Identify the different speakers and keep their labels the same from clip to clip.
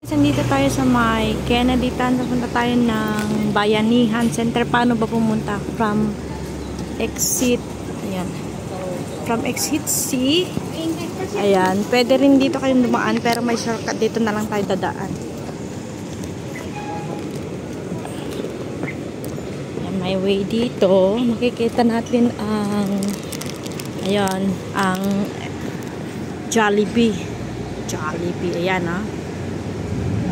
Speaker 1: Nandito tayo sa may Kennedy Tan. Napunta tayo ng Bayanihan Center. Paano ba pumunta? From exit, ayan, from exit C, ayan, pwede rin dito kayong dumaan pero may shortcut, dito na lang tayo dadaan. Ayan, may way dito. Makikita natin ang ayan, ang Jollibee, ayan ha.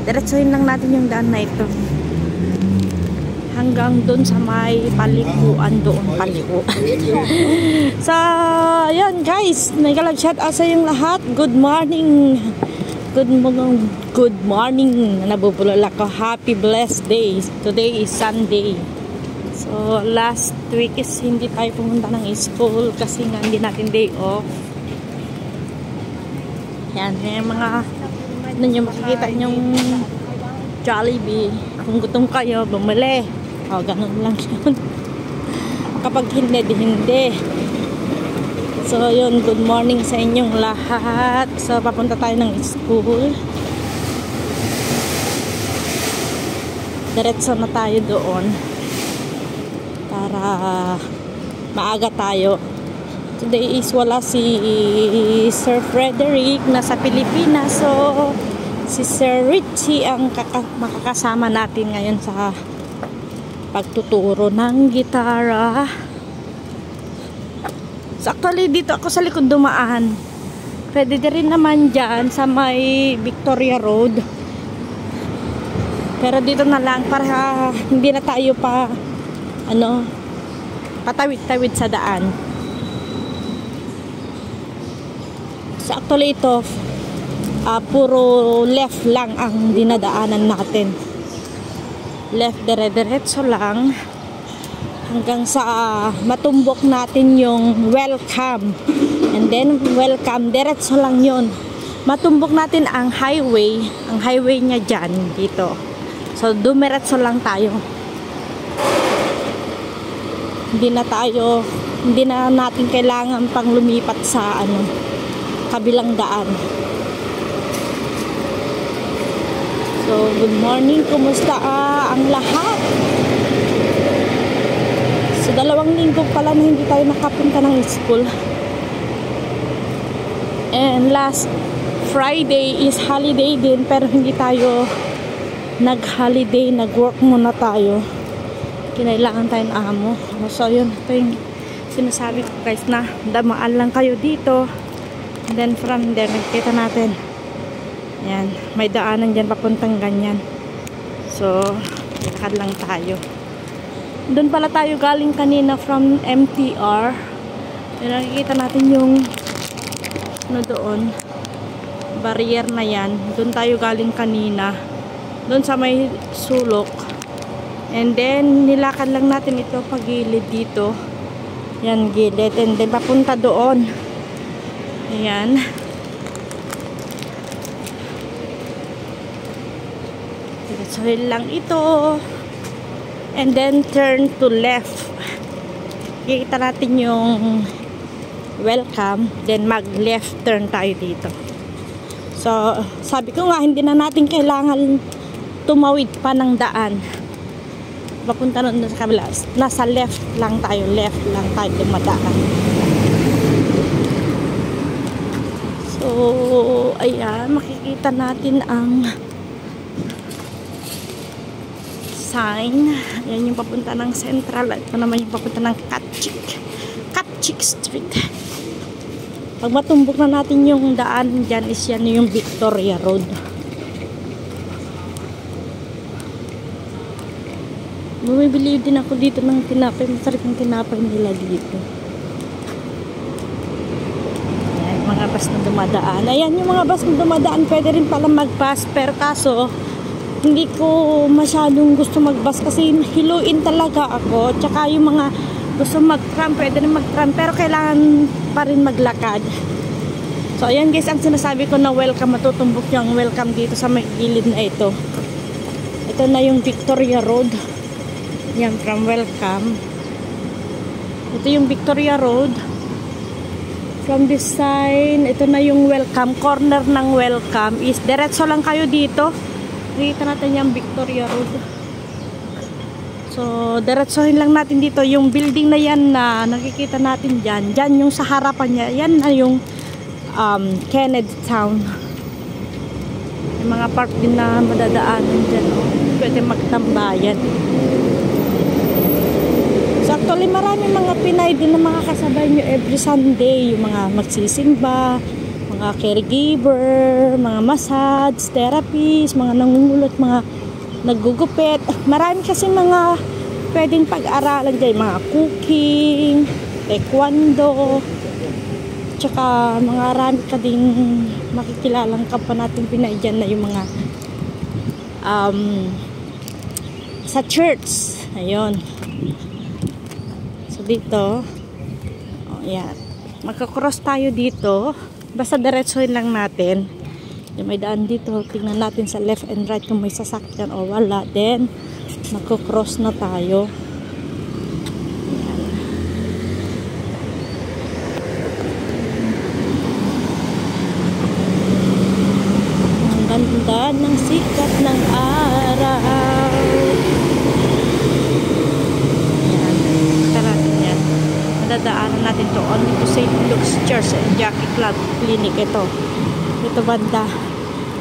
Speaker 1: Diretsuhin lang natin yung daan na ito hanggang doon sa may palikuan doon, palikuan. So, ayan guys, nag-live shout out sa yung lahat. Good morning. Good morning. Nabubulol ako. Happy blessed day. Today is Sunday. So, last week is hindi tayo pumunta ng school kasi nga hindi natin day off. Ayan, yung mga doon yung makikita yung Jollibee. Kung gutom kayo, bumili. O, ganun lang yun. Kapag hindi, di hindi. So, yun, good morning sa inyong lahat. So, papunta tayo ng school. Diretso na tayo doon para maaga tayo. Today is wala si Sir Frederick, nasa Pilipinas. So, si Sir Richie ang makakasama natin ngayon sa pagtuturo ng gitara. So, actually, dito ako sa likod dumaan. Pwede din naman dyan sa may Victoria Road. Pero dito na lang para hindi na tayo pa patawid-tawid sa daan. So actually ito puro left lang ang dinadaanan natin. Left, dire-diretso lang hanggang sa matumbok natin yung welcome. And then welcome, diretso lang yun. Matumbok natin ang highway. Ang highway niya dyan, dito. So dumiretso lang tayo. Hindi na natin kailangan pang lumipat sa kabilang daan. So, good morning. Kumusta ang lahat? So, 2 linggo pala na hindi tayo nakapunta ng school. And last Friday is holiday din, pero hindi tayo nag-holiday. Nag-work muna tayo. Kinailangan tayo ng amo. So, yun. Ito yung sinasabi ko guys na damaan lang kayo dito. And then from there, nakikita natin. Ayan, may daanan dyan papuntang ganyan. So, lakad lang tayo. Doon pala tayo galing kanina from MTR. Ayan, nakikita natin yung doon. Barrier na yan. Doon tayo galing kanina. Doon sa may sulok. And then, nilakad lang natin ito pagilid dito. Yan, gilid. And then, papunta doon. Ayan. So, lang ito. And then, turn to left. Kikita natin yung welcome. Then, mag-left turn tayo dito. So, sabi ko nga, hindi na natin kailangan tumawid pa ng daan. Papunta nun sa kabila. Nasa left lang tayo. Left lang tayo dumadaan. So, ayan, makikita natin ang sign. Ayan yung papunta ng Central. Ito naman yung papunta ng Katchik Street. Pag matumbok na natin yung daan dyan, is yan yung Victoria Road. Bumibili din ako dito ng tinapay. Masarap yung tinapay nila dito. Mga bus na dumadaan. Ayan yung mga bus na dumadaan, pwede rin pala mag-bus, pero kaso hindi ko masyadong gusto mag-bus kasi hiluin talaga ako. Tsaka yung mga gusto mag-tram, pwede rin mag-tram, pero kailangan pa rin maglakad. So ayan guys, ang sinasabi ko na welcome, matutumbok yung welcome dito sa may gilid na ito. Ito na yung Victoria Road. Yan, from welcome. Ito yung Victoria Road. From this side, ito na yung welcome. Corner ng welcome is diretso lang kayo dito. Nakikita natin yung Victoria Road. So, diretsohin lang natin dito. Yung building na yan na nakikita natin dyan. Dyan yung sa harapan niya. Yan na yung Kennedy Town. May mga park din na madadaanan dyan. Oh. Pwede magtambayan. So, actually, marami mga Pinay din na mga kasabay nyo every Sunday. Yung mga magsisimba, mga caregiver, mga massage, therapist, mga nangungulot, mga naggugupit. Marami kasi mga pwedeng pag-aralan dyan. Mga cooking, taekwondo, tsaka mga rami ka ding makikilalang kapwa natin Pinay dyan na yung mga sa church. Ayun. So dito, oh, yan. Magkakross tayo dito. Basta diretsohin lang natin. Yung may daan dito, tingnan natin sa left and right kung may sasakyan o wala. Then, magkakross na tayo. Ganda ng sikat ng araw. Ayan, karating yan. Madadaanan natin to only to St. Luke's Church and Jackie Club Clinic. Ito banda.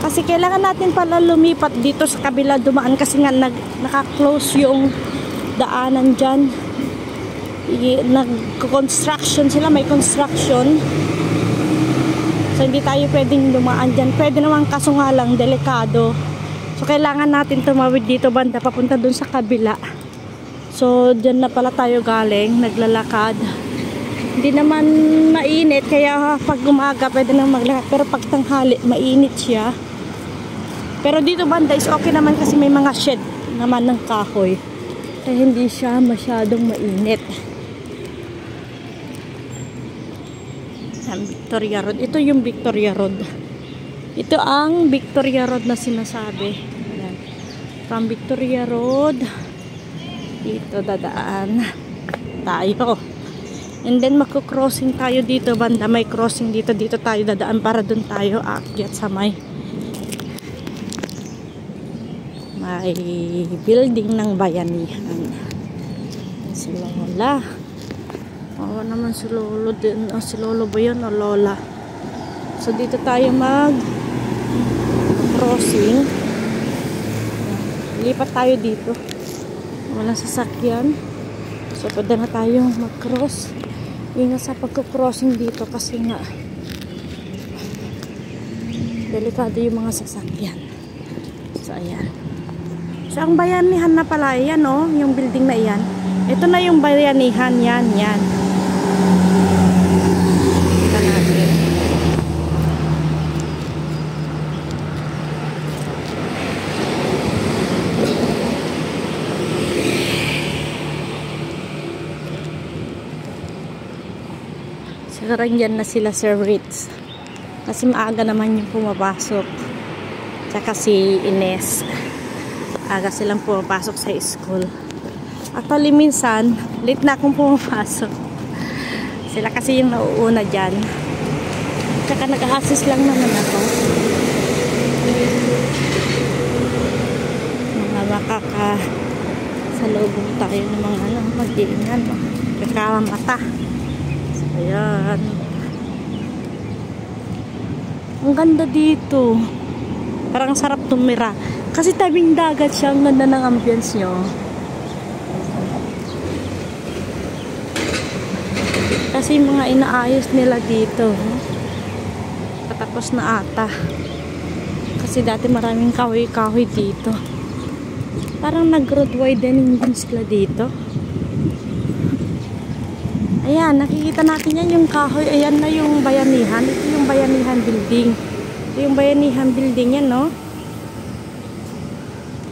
Speaker 1: Kasi kailangan natin pala lumipat dito sa kabila dumaan kasi nga naka-close yung daanan dyan. Nag-construction sila, may construction. So, hindi tayo pwedeng dumaan dyan. Pwede naman kaso nga lang, delikado. So, kailangan natin tumawid dito banda, papunta dun sa kabila. So, dyan na pala tayo galing, naglalakad. Hindi naman mainit, kaya pag umaga pwede nang maglakad. Pero pag tanghali, mainit siya. Pero dito banda is okay naman kasi may mga shed naman ng kahoy. Kaya hindi siya masyadong mainit. Victoria Road. Ito yung Victoria Road. Ito ang Victoria Road na sinasabi. Ayan. From Victoria Road, dito dadaan tayo. And then magko-crossing tayo dito banda. May crossing dito. Dito tayo dadaan para dun tayo aakyat sa may building ng bayanihan. Si Lola. Oo naman si Lolo din. Oh, si Lolo ba yun o Lola? So dito tayo mag-crossing. Lipat tayo dito. Walang sasakyan. So pwede na tayo mag-cross. Ingat sa pagko-crossing dito kasi nga delikado yung mga sasakyan. So ayan. So ang bayanihan na pala yan oh, yung building na yan. Ito na yung bayanihan yan. Kita natin. Siguro dyan na sila Sir Ritz. Kasi maaga naman yung pumapasok. Tsaka si Ines. Aga silang pumapasok sa school. Actually minsan, late na akong pumapasok. Sila kasi yung nauuna dyan. Tsaka nag-assist lang naman ako. Mga makakasalubong tayo ng mga mag-iingan. Kakamata. So, ayan. Ang ganda dito. Parang sarap tumira. Kasi tabing dagat siya. Ang ganda ng ambience nyo. Kasi mga inaayos nila dito. Patapos na ata. Kasi dati maraming kahoy-kahoy dito. Parang nag-road widening din sila dito. Ayan, nakikita natin yan yung kahoy. Ayan na yung bayanihan. Ito yung bayanihan building. Ito yung bayanihan building yan, no?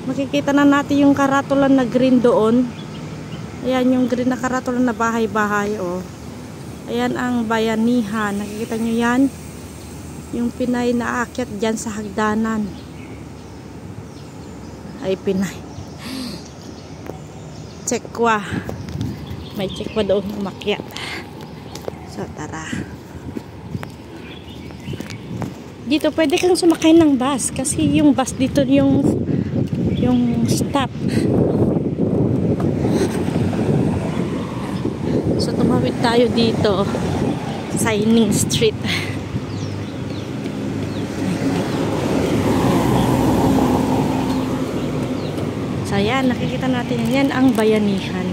Speaker 1: Makikita na natin yung karatulan na green doon. Ayan yung green na karatulan na bahay-bahay, oh. Ayan ang bayanihan. Nakikita nyo yan? Yung Pinay na aakyat dyan sa hagdanan. Ay, Pinay. Tsekwa. May tsekwa doon umakyat. So, tara. Dito pwede kang sumakay ng bus kasi yung bus dito yung stop. So tumawid tayo dito sa Ining Street. So yan, nakikita natin yan ang Bayanihan.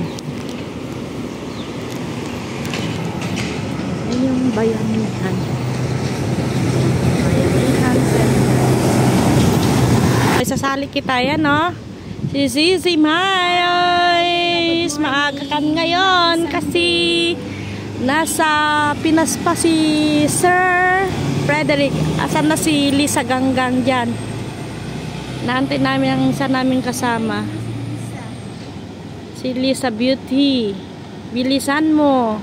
Speaker 1: Yan yung Bayanihan. Ay, sasali kita yan, no? Si Zizi Mayos. Maaga ka ngayon kasi nasa Pinas pa si Sir Frederick. Asan na si Lisa Ganggang dyan? Naantay namin ang isa namin kasama. Si Lisa Beauty. Bilisan mo.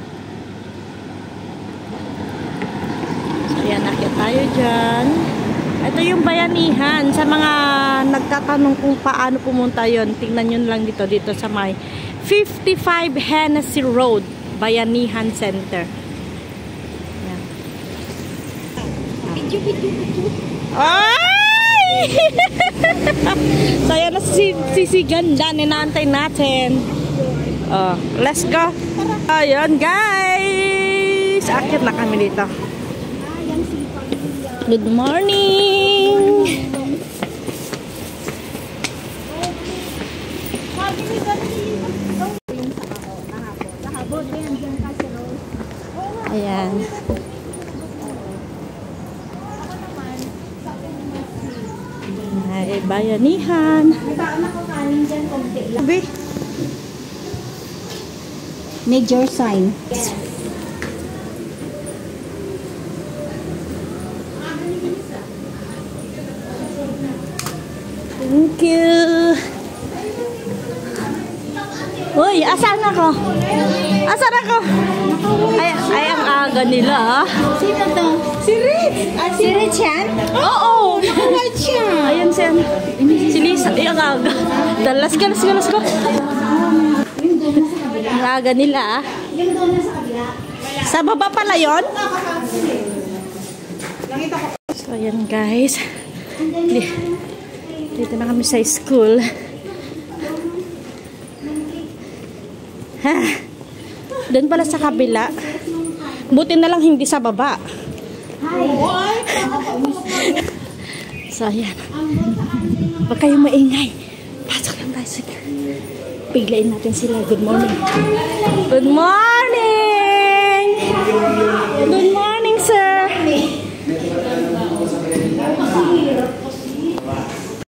Speaker 1: So, yan, nakita tayo dyan. Ito yung Bayanihan. Sa mga nagtatanong kung paano pumunta yon, tingnan nyo lang dito sa may 55 Hennessy Road, Bayanihan Center. Yan. Ay! So yan na si Ganda, ninantay natin. Let's go. Ayun guys, akit na kami dito. Good morning. Ayan. Ay, Bayanihan.
Speaker 2: Major sign.
Speaker 1: Thank you. Uy, asan ako? Asan ako? Ay, ang aga nila.
Speaker 2: Sino to? Si Rich. Si Rich yan?
Speaker 1: Oo.
Speaker 2: Nakawal siya.
Speaker 1: Ayan siya. Si Lisa. Ay, ang aga. Let's go. Ang aga nila.
Speaker 2: Yung doon na sa kabila.
Speaker 1: Sa baba pala yun? So, ayan guys. Dito na kami sa school. Doon pala sa kabila. Buti na lang hindi sa baba. So, ayan. Huwag kayong maingay. Pasok lang tayo. Biglayin natin sila. Good morning. Good morning! Good morning, sir!